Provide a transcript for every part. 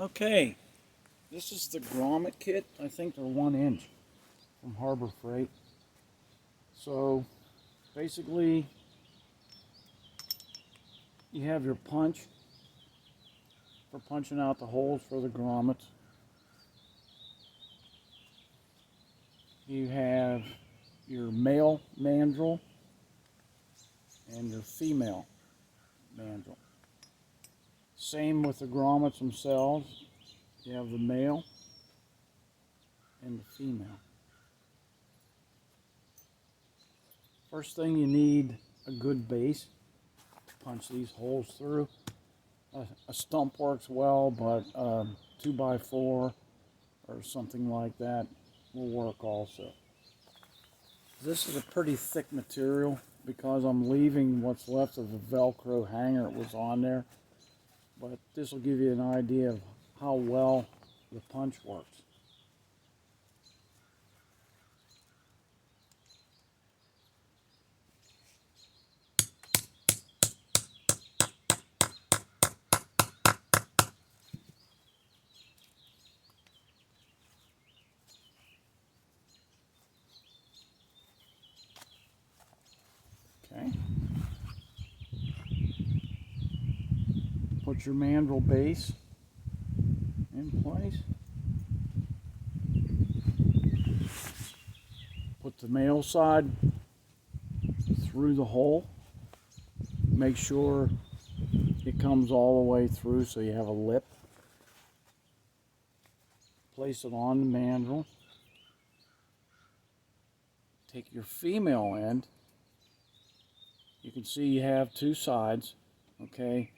Okay, this is the grommet kit. I think they're 1 inch from Harbour Freight. So basically you have your punch for punching out the holes for the grommets. You have your male mandrel and your female mandrel. Same with the grommets themselves. You have the male and the female. First thing, you need a good base to punch these holes through. A stump works well, but 2x4 or something like that will work also. This is a pretty thick material because I'm leaving what's left of the Velcro hanger that was on there. But this will give you an idea of how well the punch works. Okay. Put your mandrel base in place. Put the male side through the hole. Make sure it comes all the way through so you have a lip. Place it on the mandrel. Take your female end. You can see you have 2 sides, okay?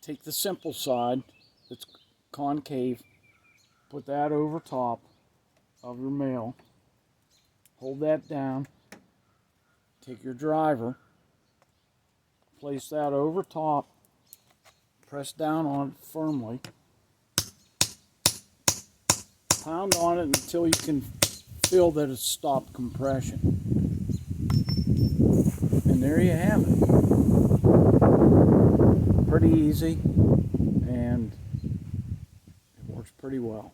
Take the simple side that's concave, put that over top of your male, hold that down, take your driver, place that over top, press down on it firmly, pound on it until you can feel that it's stopped compression. And there you have it. Pretty easy, and it works pretty well.